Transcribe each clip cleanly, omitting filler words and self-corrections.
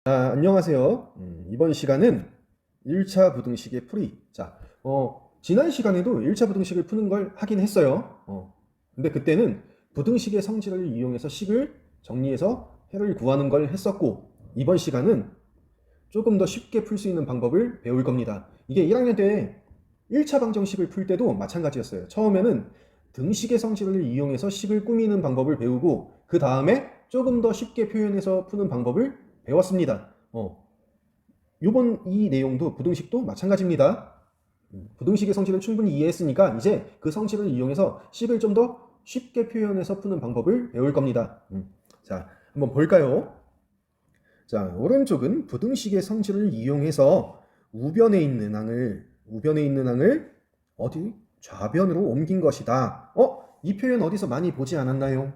안녕하세요. 이번 시간은 1차 부등식의 풀이. 지난 시간에도 1차 부등식을 푸는 걸 하긴 했어요. 근데 그때는 부등식의 성질을 이용해서 식을 정리해서 해를 구하는 걸 했었고, 이번 시간은 조금 더 쉽게 풀 수 있는 방법을 배울 겁니다. 이게 1학년 때 1차 방정식을 풀 때도 마찬가지였어요. 처음에는 등식의 성질을 이용해서 식을 꾸미는 방법을 배우고, 그 다음에 조금 더 쉽게 표현해서 푸는 방법을 배웠습니다. 요번 이 내용도 부등식도 마찬가지입니다. 부등식의 성질을 충분히 이해했으니까 이제 그 성질을 이용해서 식을 좀 더 쉽게 표현해서 푸는 방법을 배울 겁니다. 자, 한번 볼까요? 자, 오른쪽은 부등식의 성질을 이용해서 우변에 있는 항을 어디? 좌변으로 옮긴 것이다. 이 표현 어디서 많이 보지 않았나요?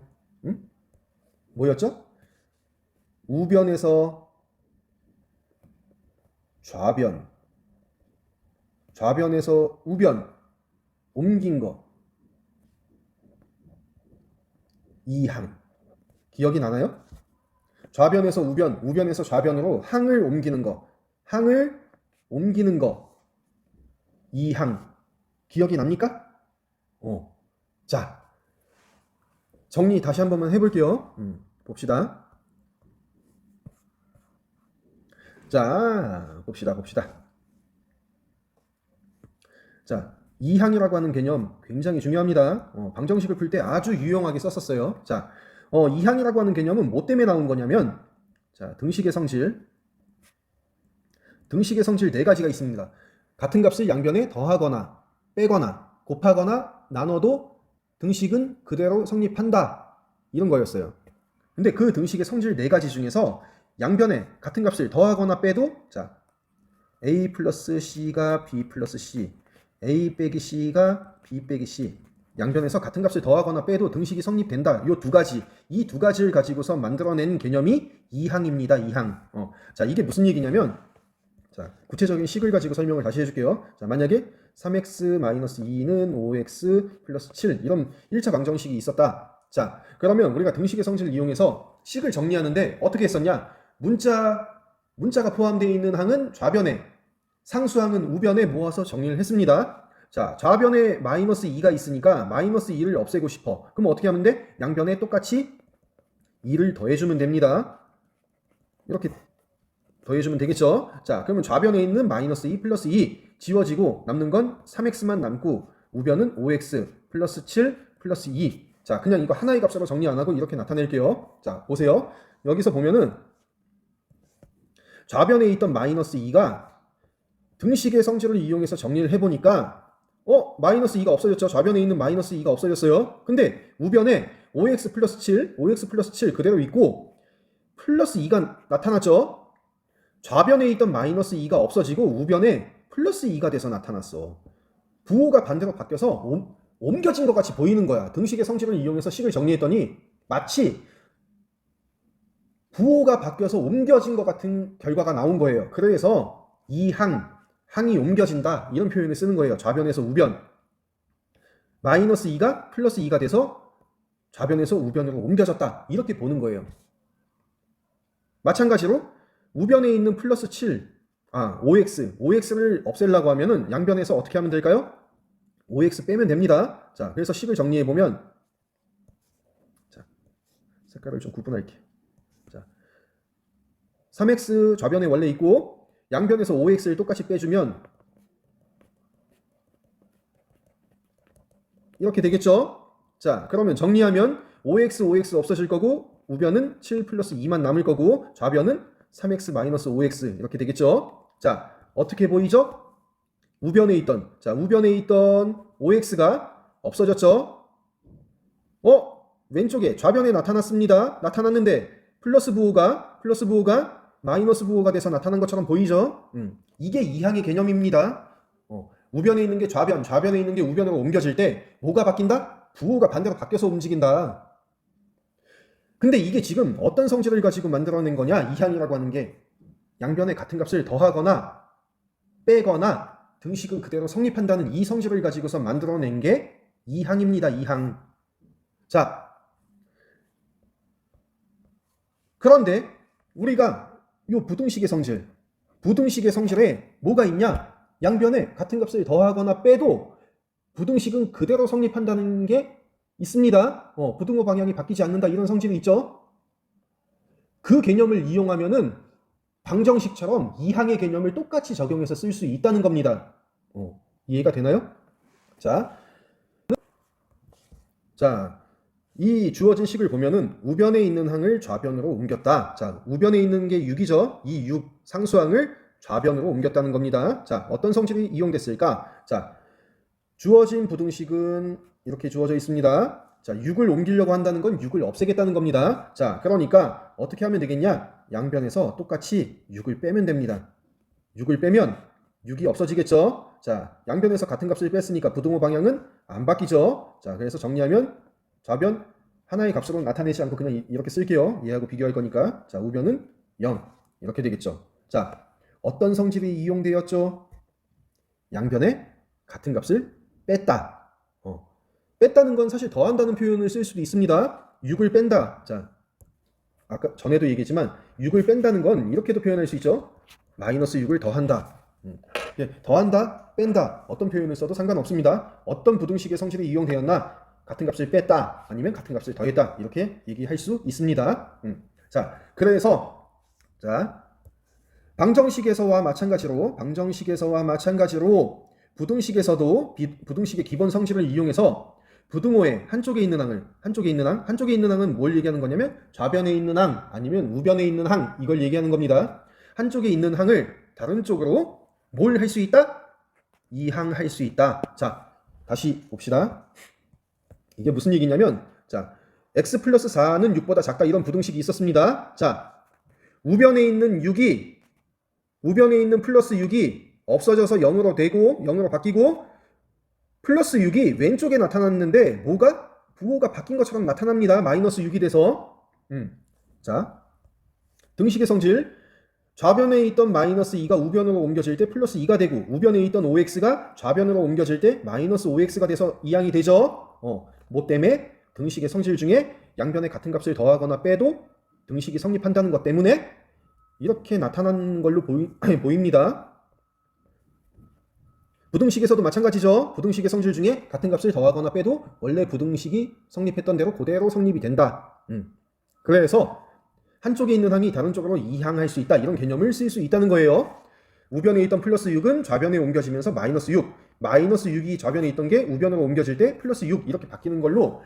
뭐였죠? 우변에서 좌변에서 우변 옮긴 거. 이항. 기억이 나나요? 좌변에서 우변, 우변에서 좌변으로 항을 옮기는 거. 항을 옮기는 거. 이항. 기억이 납니까? 자, 정리 다시 한 번만 해볼게요. 봅시다. 자, 봅시다. 자, 이항이라고 하는 개념 굉장히 중요합니다. 방정식을 풀 때 아주 유용하게 썼었어요. 자, 이항이라고 하는 개념은 뭐 때문에 나온 거냐면, 자, 등식의 성질 네 가지가 있습니다. 같은 값을 양변에 더하거나 빼거나 곱하거나 나눠도 등식은 그대로 성립한다. 이런 거였어요. 근데 그 등식의 성질 네 가지 중에서 양변에 같은 값을 더하거나 빼도, 자, a 플러스 c가 b 플러스 c, a 빼기 c가 b 빼기 c, 양변에서 같은 값을 더하거나 빼도 등식이 성립된다. 이 두 가지를 가지고서 만들어낸 개념이 이항입니다. 이항. 자, 이게 무슨 얘기냐면, 자, 구체적인 식을 가지고 설명을 다시 해줄게요. 자, 만약에 3x-2는 5x 플러스 7, 이런 1차 방정식이 있었다. 자, 그러면 우리가 등식의 성질을 이용해서 식을 정리하는데 어떻게 했었냐? 문자가 포함되어 있는 항은 좌변에, 상수항은 우변에 모아서 정리를 했습니다. 자, 좌변에 마이너스 2가 있으니까 마이너스 2를 없애고 싶어. 그럼 어떻게 하면 돼? 양변에 똑같이 2를 더해주면 됩니다. 이렇게 더해주면 되겠죠? 자, 그러면 좌변에 있는 마이너스 2 플러스 2 지워지고 남는 건 3x만 남고, 우변은 5x 플러스 7 플러스 2. 자, 그냥 이거 하나의 값으로 정리 안 하고 이렇게 나타낼게요. 자, 보세요. 여기서 보면은 좌변에 있던 마이너스 2가 등식의 성질을 이용해서 정리를 해보니까 마이너스 2가 없어졌죠. 좌변에 있는 마이너스 2가 없어졌어요. 근데 우변에 5x 플러스 7 그대로 있고 플러스 2가 나타났죠. 좌변에 있던 마이너스 2가 없어지고 우변에 플러스 2가 돼서 나타났어. 부호가 반대로 바뀌어서 옮겨진 것 같이 보이는 거야. 등식의 성질을 이용해서 식을 정리했더니 마치 부호가 바뀌어서 옮겨진 것 같은 결과가 나온 거예요. 그래서 항이 옮겨진다, 이런 표현을 쓰는 거예요. 좌변에서 우변. 마이너스 2가 플러스 2가 돼서 좌변에서 우변으로 옮겨졌다, 이렇게 보는 거예요. 마찬가지로 우변에 있는 플러스 7, 5x를 없애려고 하면은 양변에서 어떻게 하면 될까요? 5x 빼면 됩니다. 자, 그래서 식을 정리해 보면, 자, 색깔을 좀 구분할게. 자, 3x 좌변에 원래 있고 양변에서 5x를 똑같이 빼주면 이렇게 되겠죠? 자, 그러면 정리하면 5x 없어질 거고, 우변은 7 플러스 2만 남을 거고, 좌변은 3x 마이너스 5x 이렇게 되겠죠? 자, 어떻게 보이죠? 우변에 있던 5x가 없어졌죠? 왼쪽에 좌변에 나타났는데 플러스 부호가 마이너스 부호가 돼서 나타난 것처럼 보이죠? 이게 이항의 개념입니다. 우변에 있는 게 좌변에 있는 게 우변으로 옮겨질 때 뭐가 바뀐다? 부호가 반대로 바뀌어서 움직인다. 근데 이게 지금 어떤 성질을 가지고 만들어낸 거냐? 이항이라고 하는 게 양변에 같은 값을 더하거나 빼거나 등식은 그대로 성립한다는 이 성질을 가지고서 만들어낸 게 이항입니다. 이항. 자, 그런데 우리가 요 부등식의 성질에 뭐가 있냐? 양변에 같은 값을 더하거나 빼도 부등식은 그대로 성립한다는 게 있습니다. 부등호 방향이 바뀌지 않는다 이런 성질이 있죠. 그 개념을 이용하면은 방정식처럼 이항의 개념을 똑같이 적용해서 쓸 수 있다는 겁니다. 이해가 되나요? 자, 이 주어진 식을 보면은 우변에 있는 항을 좌변으로 옮겼다. 자, 우변에 있는 게 6이죠. 이 6 상수항을 좌변으로 옮겼다는 겁니다. 자, 어떤 성질이 이용됐을까? 자, 주어진 부등식은 이렇게 주어져 있습니다. 자, 6을 옮기려고 한다는 건 6을 없애겠다는 겁니다. 자, 그러니까 어떻게 하면 되겠냐? 양변에서 똑같이 6을 빼면 됩니다. 6을 빼면 6이 없어지겠죠? 자, 양변에서 같은 값을 뺐으니까 부등호 방향은 안 바뀌죠? 자, 그래서 정리하면 좌변 하나의 값으로 나타내지 않고 그냥 이렇게 쓸게요. 얘하고 비교할 거니까. 자, 우변은 0 이렇게 되겠죠. 자, 어떤 성질이 이용되었죠? 양변에 같은 값을 뺐다. 뺐다는 건 사실 더한다는 표현을 쓸 수도 있습니다. 6을 뺀다. 자, 아까 전에도 얘기했지만 6을 뺀다는 건 이렇게도 표현할 수 있죠. 마이너스 6을 더한다. 더한다, 뺀다. 어떤 표현을 써도 상관없습니다. 어떤 부등식의 성질이 이용되었나? 같은 값을 뺐다. 아니면 같은 값을 더했다. 이렇게 얘기할 수 있습니다. 자, 그래서 자, 방정식에서와 마찬가지로 부등식에서도 부등식의 기본 성질을 이용해서 부등호의 한쪽에 있는 항은 뭘 얘기하는 거냐면 좌변에 있는 항 아니면 우변에 있는 항 이걸 얘기하는 겁니다. 한쪽에 있는 항을 다른 쪽으로 뭘 할 수 있다? 이항할 수 있다. 자, 다시 봅시다. 이게 무슨 얘기냐면 자, x 플러스 4는 6보다 작다 이런 부등식이 있었습니다. 자, 우변에 있는 플러스 6이 없어져서 0으로 되고 0으로 바뀌고 플러스 6이 왼쪽에 나타났는데 부호가 바뀐 것처럼 나타납니다. 마이너스 6이 돼서 자, 등식의 성질 좌변에 있던 마이너스 2가 우변으로 옮겨질 때 플러스 2가 되고 우변에 있던 5x가 좌변으로 옮겨질 때 마이너스 5x가 돼서 이항이 되죠. 뭐 때문에? 등식의 성질 중에 양변에 같은 값을 더하거나 빼도 등식이 성립한다는 것 때문에 이렇게 나타나는 걸로 보입니다. 부등식에서도 마찬가지죠. 부등식의 성질 중에 같은 값을 더하거나 빼도 원래 부등식이 성립했던 대로 그대로 성립이 된다. 그래서 한쪽에 있는 항이 다른 쪽으로 이항할 수 있다. 이런 개념을 쓸 수 있다는 거예요. 우변에 있던 플러스 6은 좌변에 옮겨지면서 마이너스 6. 마이너스 6이 좌변에 있던 게 우변으로 옮겨질 때 플러스 6 이렇게 바뀌는 걸로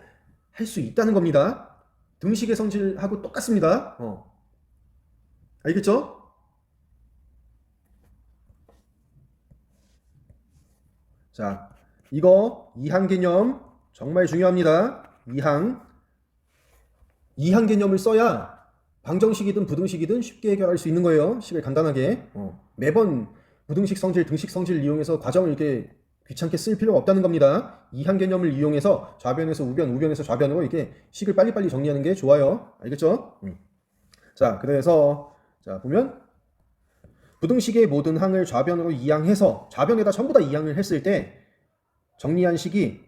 할 수 있다는 겁니다. 등식의 성질하고 똑같습니다. 알겠죠? 자, 이거 이항 개념 정말 중요합니다. 이항 개념을 써야 방정식이든 부등식이든 쉽게 해결할 수 있는 거예요. 식을 간단하게. 매번 부등식 성질, 등식 성질을 이용해서 과정을 이렇게 귀찮게 쓸 필요가 없다는 겁니다. 이항 개념을 이용해서 좌변에서 우변에서 좌변으로 이렇게 식을 빨리빨리 정리하는 게 좋아요. 알겠죠? 자, 그래서 자, 보면 부등식의 모든 항을 좌변으로 이항해서 좌변에다 전부 다 이항을 했을 때 정리한 식이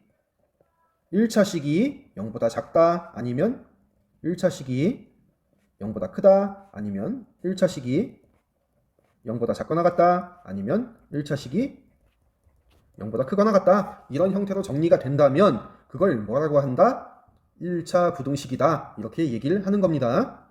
1차 식이 0보다 작다 아니면 1차 식이 0보다 크다 아니면 1차 식이 0보다 작거나 같다 아니면 1차 식이 0보다 크거나 같다 이런 형태로 정리가 된다면 그걸 뭐라고 한다? 1차 부등식이다 이렇게 얘기를 하는 겁니다.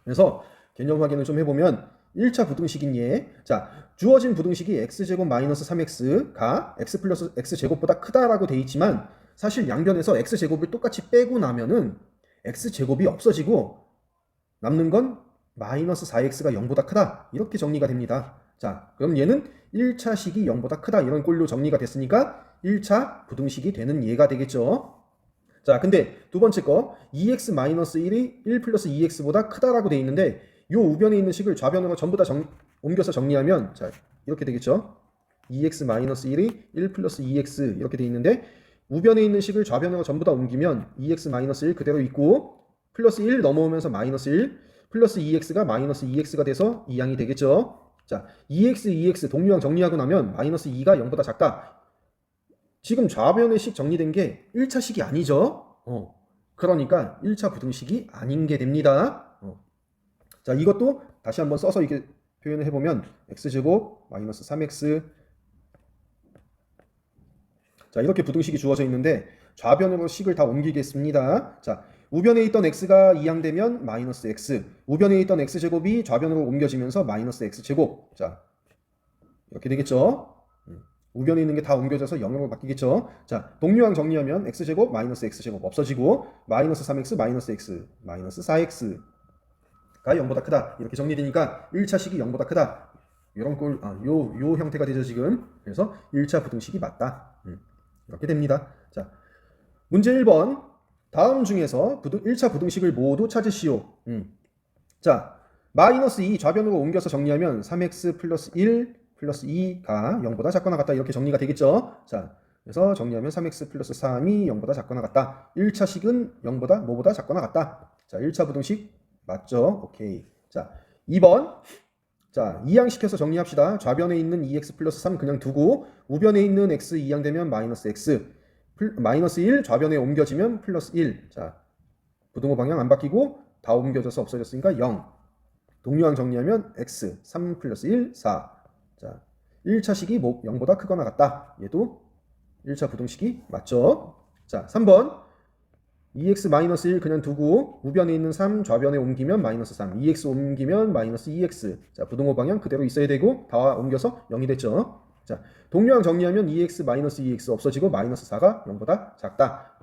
그래서 개념 확인을 좀 해보면 1차 부등식인 예. 자, 주어진 부등식이 x제곱 마이너스 3x가 x 플러스 x제곱보다 크다라고 돼 있지만 사실 양변에서 x제곱을 똑같이 빼고 나면은 x제곱이 없어지고 남는 건 마이너스 4x가 0보다 크다 이렇게 정리가 됩니다. 자, 그럼 얘는 1차 식이 0보다 크다 이런 꼴로 정리가 됐으니까 1차 부등식이 되는 예가 되겠죠. 자, 근데 두 번째 거 2x-1이 1 플러스 2x보다 크다라고 돼 있는데 요 우변에 있는 식을 좌변으로 전부 다 옮겨서 정리하면 자, 이렇게 되겠죠. 2x-1이 1 플러스 2x 이렇게 돼 있는데 우변에 있는 식을 좌변으로 전부 다 옮기면 2x-1 그대로 있고 플러스 1 넘어오면서 마이너스 1 플러스 2x가 마이너스 2x가 돼서 이항이 되겠죠. 자, 2x 동류항 정리하고 나면 마이너스 2가 0보다 작다. 지금 좌변의 식 정리된 게 1차 식이 아니죠. 그러니까 1차 부등식이 아닌 게 됩니다. 자, 이것도 다시 한번 써서 이렇게 표현을 해보면 x제곱 마이너스 3x. 자, 이렇게 부등식이 주어져 있는데 좌변으로 식을 다 옮기겠습니다. 자, 우변에 있던 x가 이항되면 마이너스 x, 우변에 있던 x제곱이 좌변으로 옮겨지면서 마이너스 x제곱. 자, 이렇게 되겠죠. 우변에 있는 게 다 옮겨져서 0으로 바뀌겠죠. 자, 동류항 정리하면 x제곱 마이너스 x제곱 없어지고 마이너스 3x 마이너스 x 마이너스 4x가 0보다 크다. 이렇게 정리되니까 1차식이 0보다 크다. 이런 요 형태가 되죠 지금. 그래서 1차 부등식이 맞다. 이렇게 됩니다. 자, 문제 1번. 다음 중에서 1차 부등식을 모두 찾으시오. 자, 마이너스 2 좌변으로 옮겨서 정리하면 3x 플러스 1 플러스 2가 0보다 작거나 같다. 이렇게 정리가 되겠죠. 자, 그래서 정리하면 3x 플러스 3이 0보다 작거나 같다. 1차식은 0보다 뭐보다 작거나 같다. 자, 1차 부등식 맞죠? 오케이. 자, 2번. 자, 이항시켜서 정리합시다. 좌변에 있는 2x 플러스 3 그냥 두고 우변에 있는 x 이항되면 마이너스 x 마이너스 1 좌변에 옮겨지면 플러스 1. 자, 부등호 방향 안 바뀌고 다 옮겨져서 없어졌으니까 0. 동류항 정리하면 x 3 플러스 1 4. 자, 1차식이 0보다 크거나 같다. 얘도 1차 부등식이 맞죠? 자, 3번 2x-1 그냥 두고 우변에 있는 3 좌변에 옮기면 마이너스 3 2x 옮기면 마이너스 2x. 자, 부등호 방향 그대로 있어야 되고 다 옮겨서 0이 됐죠. 자, 동류항 정리하면 2x-2x 없어지고 마이너스 4가 0보다 작다.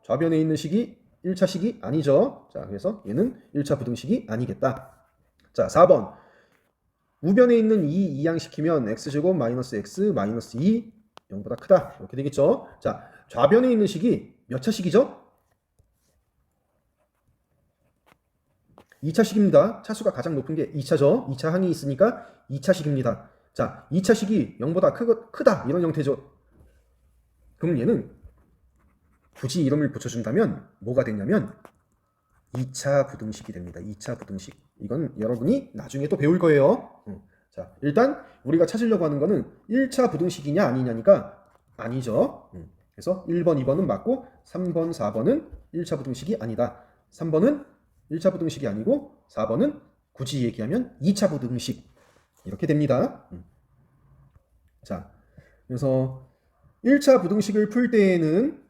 좌변에 있는 식이 1차식이 아니죠. 자, 그래서 얘는 1차 부등식이 아니겠다. 자, 4번 우변에 있는 2 이항시키면 x제곱 마이너스 x 마이너스 2 0보다 크다. 이렇게 되겠죠. 자, 좌변에 있는 식이 몇 차식이죠? 2차식입니다. 차수가 가장 높은 게 2차죠. 2차 항이 있으니까 2차식입니다. 자, 2차식이 0보다 크다. 이런 형태죠. 그럼 얘는 굳이 이름을 붙여준다면 뭐가 되냐면 2차 부등식이 됩니다. 2차 부등식. 이건 여러분이 나중에 또 배울 거예요. 자, 일단 우리가 찾으려고 하는 거는 1차 부등식이냐 아니냐니까 아니죠. 그래서 1번, 2번은 맞고 3번, 4번은 1차 부등식이 아니다. 3번은 1차 부등식이 아니고 4번은 굳이 얘기하면 2차 부등식. 이렇게 됩니다. 자, 그래서 1차 부등식을 풀 때에는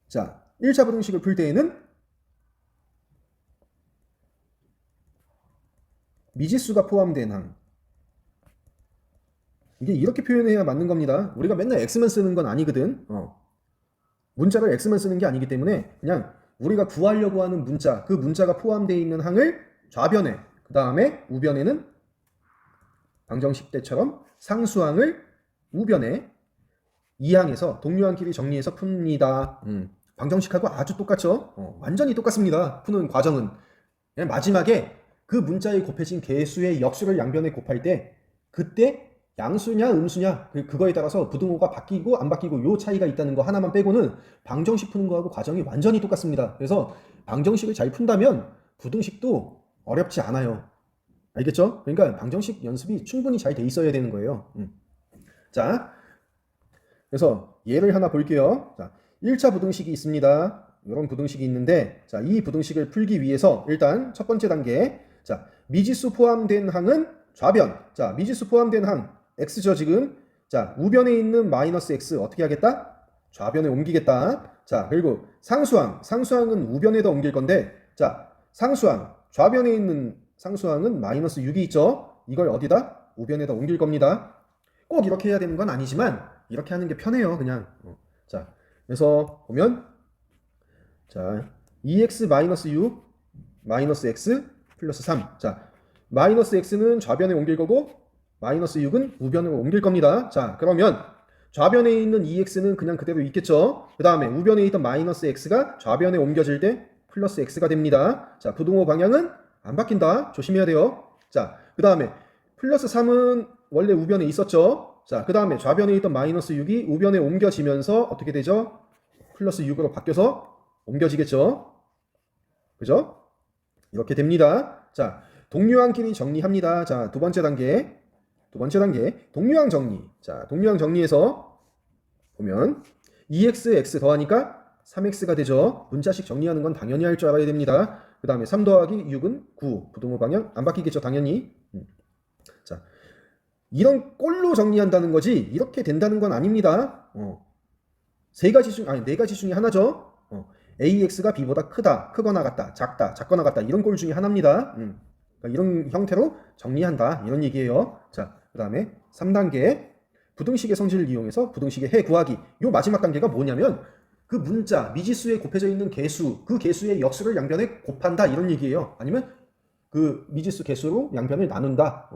자, 1차 부등식을 풀 때에는 미지수가 포함된 항. 이게 이렇게 표현해야 맞는 겁니다. 우리가 맨날 x만 쓰는 건 아니거든. 문자를 x만 쓰는 게 아니기 때문에 그냥 우리가 구하려고 하는 문자, 그 문자가 포함되어 있는 항을 좌변에, 그 다음에 우변에는 방정식 때처럼 상수항을 우변에 이항에서 동류항끼리 정리해서 풉니다. 방정식하고 아주 똑같죠? 완전히 똑같습니다. 푸는 과정은. 그냥 마지막에 그 문자에 곱해진 개수의 역수를 양변에 곱할 때 그때 양수냐 음수냐 그거에 따라서 부등호가 바뀌고 안 바뀌고 요 차이가 있다는 거 하나만 빼고는 방정식 푸는 거하고 과정이 완전히 똑같습니다. 그래서 방정식을 잘 푼다면 부등식도 어렵지 않아요. 알겠죠? 그러니까 방정식 연습이 충분히 잘 돼 있어야 되는 거예요. 자, 그래서 예를 하나 볼게요. 자, 1차 부등식이 있습니다. 이런 부등식이 있는데 자, 이 부등식을 풀기 위해서 일단 첫 번째 단계 자, 미지수 포함된 항은 좌변. 자, 미지수 포함된 항 x죠 지금. 자, 우변에 있는 마이너스 x 어떻게 하겠다? 좌변에 옮기겠다. 자, 그리고 상수항은 우변에다 옮길 건데 자, 상수항 좌변에 있는 상수항은 마이너스 6이 있죠. 이걸 어디다? 우변에다 옮길 겁니다. 꼭 이렇게 해야 되는 건 아니지만 이렇게 하는 게 편해요 그냥. 자, 그래서 보면 자, 2x 마이너스 6 마이너스 x 플러스 3. 자, 마이너스 x는 좌변에 옮길 거고 마이너스 6은 우변으로 옮길 겁니다. 자, 그러면 좌변에 있는 2x는 그냥 그대로 있겠죠. 그 다음에 우변에 있던 마이너스 x가 좌변에 옮겨질 때 플러스 x가 됩니다. 자, 부등호 방향은 안 바뀐다. 조심해야 돼요. 자, 그 다음에 플러스 3은 원래 우변에 있었죠. 자, 그 다음에 좌변에 있던 마이너스 6이 우변에 옮겨지면서 어떻게 되죠? 플러스 6으로 바뀌어서 옮겨지겠죠. 그죠? 이렇게 됩니다. 자, 동류항끼리 정리합니다. 자, 두 번째 단계 동류항 정리. 자, 동류항 정리해서 보면 2x, x 더하니까 3x가 되죠. 문자식 정리하는 건 당연히 할 줄 알아야 됩니다. 그 다음에 3 더하기 6은 9. 부등호 방향 안 바뀌겠죠, 당연히. 자, 이런 꼴로 정리한다는 거지 이렇게 된다는 건 아닙니다. 세 가지 중 아니 네 가지 중에 하나죠. AX가 B보다 크다, 크거나 같다, 작다, 작거나 같다 이런 꼴 중에 하나입니다. 그러니까 이런 형태로 정리한다 이런 얘기예요. 자, 그 다음에 3단계 부등식의 성질을 이용해서 부등식의 해 구하기. 요 마지막 단계가 뭐냐면 그 문자 미지수에 곱해져 있는 개수, 그 개수의 역수를 양변에 곱한다 이런 얘기예요. 아니면 그 미지수 개수로 양변을 나눈다.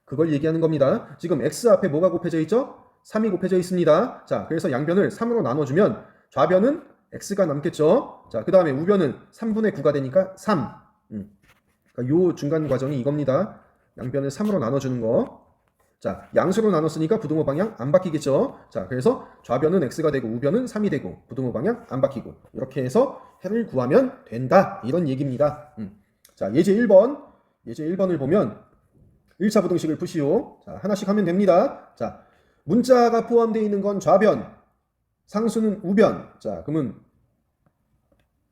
그걸 얘기하는 겁니다. 지금 x 앞에 뭐가 곱해져 있죠? 3이 곱해져 있습니다. 자, 그래서 양변을 3으로 나눠주면 좌변은 x가 남겠죠. 자, 그 다음에 우변은 3분의 9가 되니까 3. 그러니까 요 중간 과정이 이겁니다. 양변을 3으로 나눠주는 거. 자, 양수로 나눴으니까 부등호 방향 안 바뀌겠죠. 자, 그래서 좌변은 x가 되고 우변은 3이 되고 부등호 방향 안 바뀌고 이렇게 해서 해를 구하면 된다. 이런 얘기입니다. 자, 예제 1번. 예제 1번을 보면 1차 부등식을 푸시오. 자, 하나씩 하면 됩니다. 자, 문자가 포함되어 있는 건 좌변, 상수는 우변. 자, 그러면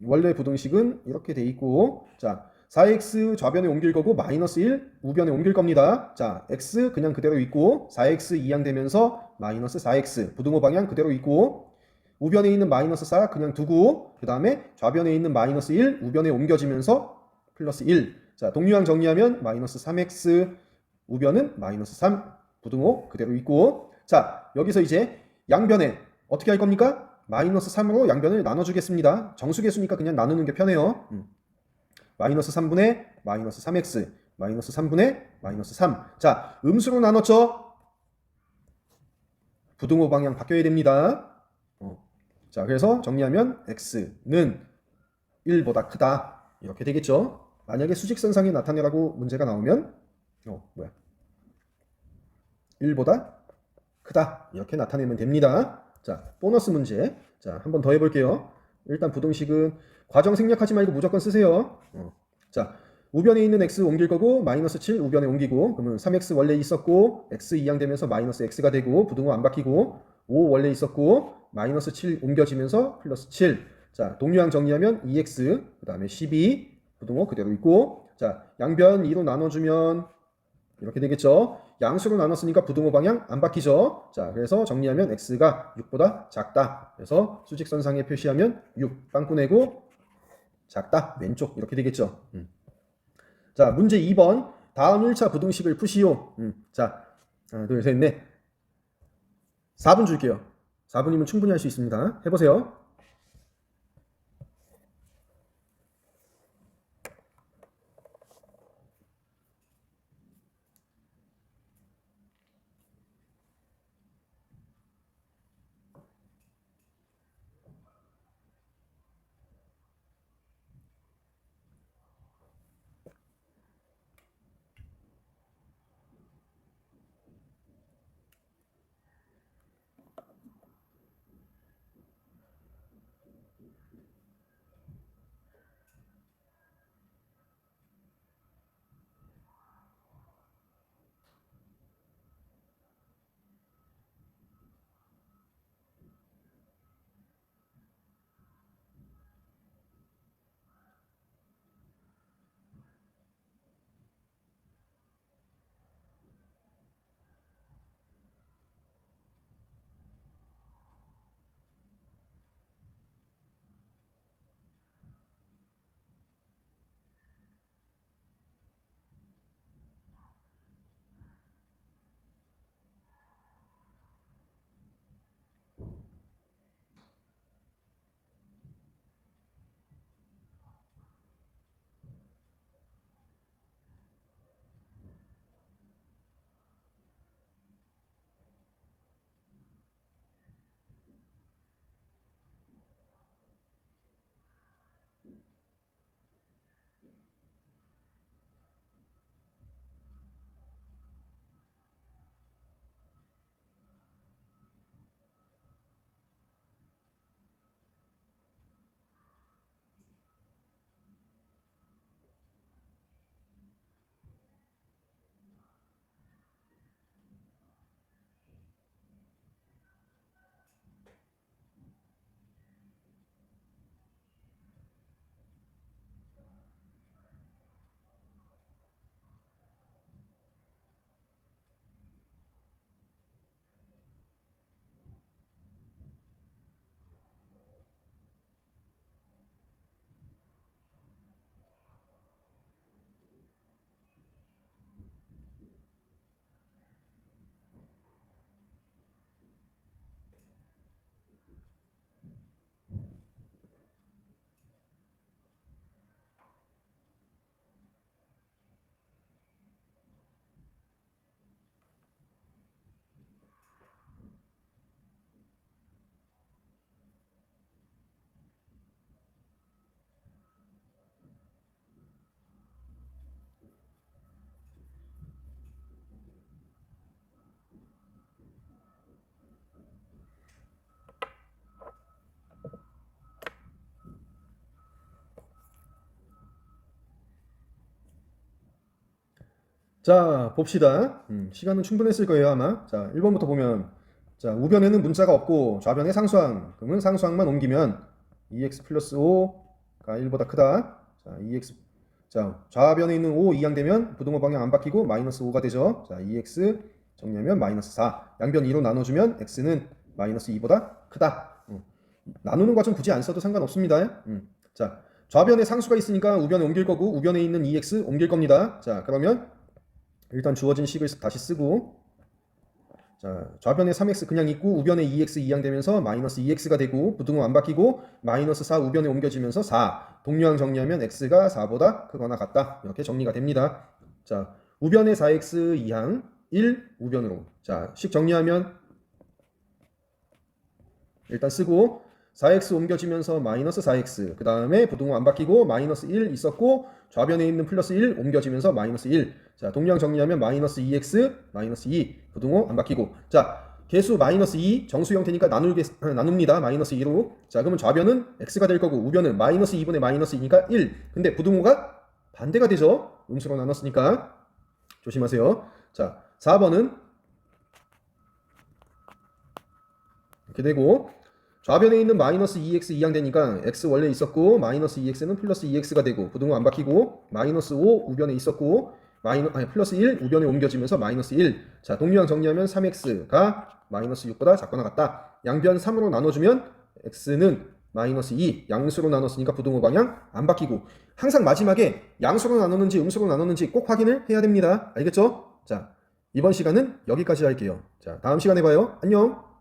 원래 부등식은 이렇게 돼 있고, 자, 4x 좌변에 옮길 거고 마이너스 1 우변에 옮길 겁니다. 자, x 그냥 그대로 있고 4x 이항되면서 마이너스 4x 부등호 방향 그대로 있고 우변에 있는 마이너스 4 그냥 두고 그 다음에 좌변에 있는 마이너스 1 우변에 옮겨지면서 플러스 1. 자, 동류항 정리하면 마이너스 3x 우변은 마이너스 3 부등호 그대로 있고 자, 여기서 이제 양변에 어떻게 할 겁니까? 마이너스 3으로 양변을 나눠주겠습니다. 정수계수니까 그냥 나누는 게 편해요. 마이너스 3분의 마이너스 3x 마이너스 3분의 마이너스 3. 자, 음수로 나눴죠? 부등호 방향 바뀌어야 됩니다. 자, 그래서 정리하면 x는 1보다 크다. 이렇게 되겠죠? 만약에 수직선상에 나타내라고 문제가 나오면 1보다 크다. 이렇게 나타내면 됩니다. 자, 보너스 문제. 자, 한 번 더 해볼게요. 일단 부등식은 과정 생략하지 말고 무조건 쓰세요. 자, 우변에 있는 x 옮길 거고 마이너스 7 우변에 옮기고 그러면 3x 원래 있었고 x 이항되면서 마이너스 x가 되고 부등호 안 바뀌고 5 원래 있었고 마이너스 7 옮겨지면서 플러스 7. 자, 동류항 정리하면 2x 그 다음에 12 부등호 그대로 있고 자, 양변 2로 나눠주면 이렇게 되겠죠. 양수로 나눴으니까 부등호 방향 안 바뀌죠. 자, 그래서 정리하면 x가 6보다 작다. 그래서 수직선상에 표시하면 6 빵꾸 내고 작다. 왼쪽 이렇게 되겠죠. 자, 문제 2번. 다음 1차 부등식을 푸시오. 자, 하나, 둘, 셋, 넷. 4분 줄게요. 4분이면 충분히 할 수 있습니다. 해보세요. 자, 봅시다. 시간은 충분했을 거예요, 아마. 자, 1번부터 보면, 자, 우변에는 문자가 없고 좌변에 상수항. 그러면 상수항만 옮기면 2x 플러스 5가 1보다 크다. 자, 2x. 자, 좌변에 있는 5 이항되면 부등호 방향 안 바뀌고 마이너스 5가 되죠. 자, 2x 정리하면 마이너스 4. 양변 2로 나눠주면 x는 마이너스 2보다 크다. 나누는 과정 굳이 안 써도 상관없습니다. 자, 좌변에 상수가 있으니까 우변에 옮길 거고 우변에 있는 2x 옮길 겁니다. 자, 그러면 일단 주어진 식을 다시 쓰고, 자, 좌변에 3x 그냥 있고 우변에 2x 이항되면서 마이너스 2x가 되고 부등호 안 바뀌고 마이너스 4 우변에 옮겨지면서 4. 동류항 정리하면 x가 4보다 크거나 같다. 이렇게 정리가 됩니다. 자, 우변에 4x 이항 1 우변으로. 자, 식 정리하면 일단 쓰고 4x 옮겨지면서 마이너스 4x, 그 다음에 부등호 안 바뀌고 마이너스 1 있었고 좌변에 있는 플러스 1 옮겨지면서 마이너스 1. 자, 동량 정리하면 마이너스 2x 마이너스 2, 부등호 안 바뀌고. 자, 개수 마이너스 2 정수 형태니까 나눕니다. 마이너스 2로. 자, 그러면 좌변은 x가 될 거고 우변은 마이너스 2분의 마이너스 2니까 1. 근데 부등호가 반대가 되죠. 음수로 나눴으니까 조심하세요. 자, 4번은 이렇게 되고, 좌변에 있는 마이너스 2x 이항되니까 x 원래 있었고 마이너스 2x는 플러스 2x가 되고 부등호 안 바뀌고 마이너스 5 우변에 있었고 플러스 1 우변에 옮겨지면서 마이너스 1. 자, 동류항 정리하면 3x가 마이너스 6보다 작거나 같다. 양변 3으로 나눠주면 x는 마이너스 2. 양수로 나눴으니까 부등호 방향 안 바뀌고. 항상 마지막에 양수로 나누는지 음수로 나누는지 꼭 확인을 해야 됩니다. 알겠죠? 자, 이번 시간은 여기까지 할게요. 자, 다음 시간에 봐요. 안녕.